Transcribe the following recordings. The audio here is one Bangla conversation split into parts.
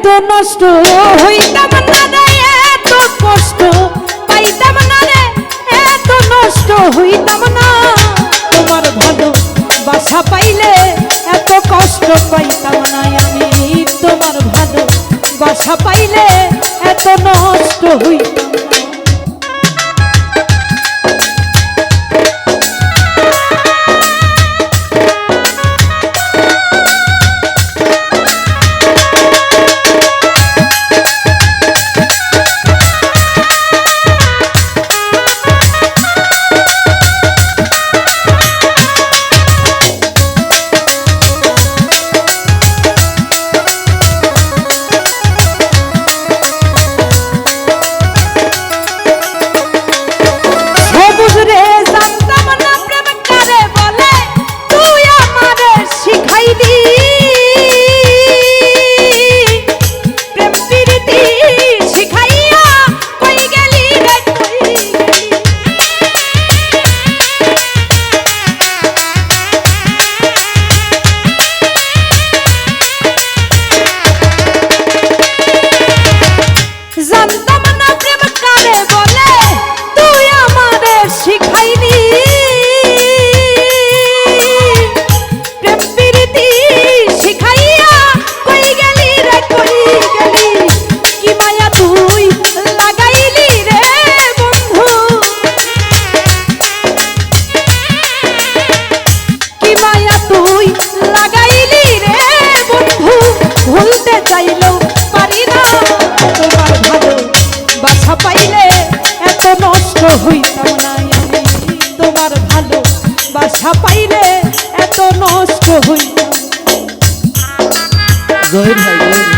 এত নষ্ট হইতাম না রে, এত কষ্ট পাইতাম না রে, এত নষ্ট হইতাম না। তোমার ভালো বাসা পাইলে এত কষ্ট পাইতাম না আমি, তোমার ভালো বাসা পাইলে এত নষ্ট হইতাম। হইতাম না আমি, তোমার ভালো বাসা পাইলে এত নষ্ট হইতাম। জহির ভাই, জহির ভাই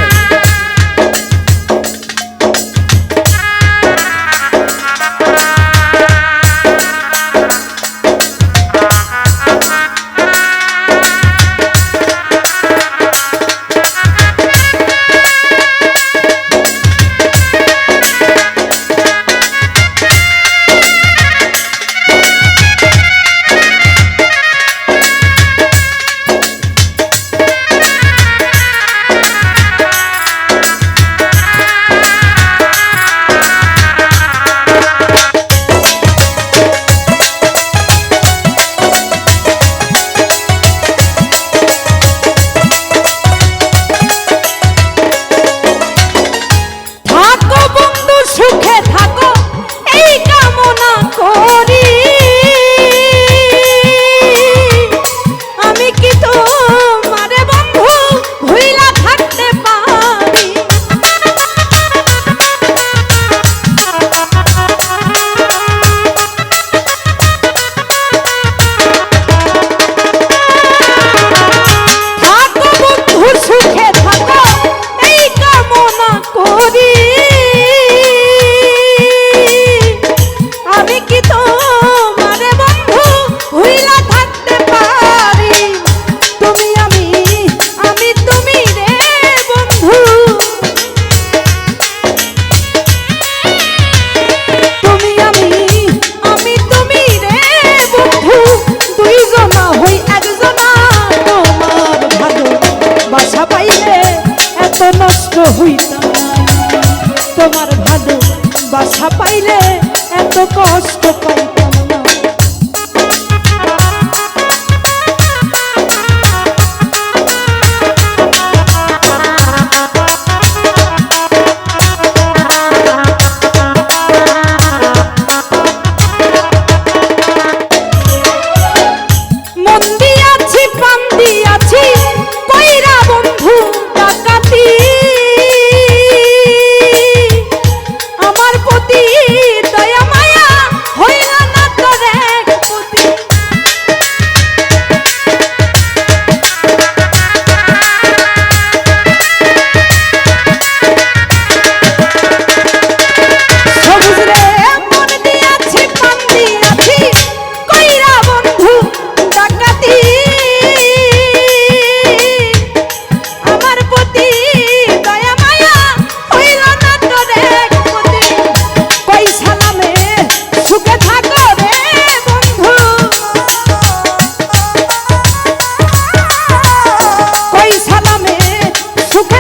হইতাম না, তোমার ভালো বাসা পাইলে এত কষ্ট পাইতাম না। মন দিয়াছি প্রাণ দিয়াছি কইরা বন্ধু ডাকাতি, দয়া মায়া হইল না তোরে পুতি। সবুজ রে মন দিয়াছি প্রাণ দিয়াছি কইরা বন্ধু ডাকাতি, আমার প্রতি দয়া মায়া হইল না তোরে পুতি। কই সালামে সুখে থাকো রে বন্ধু, কই সালামে সুখে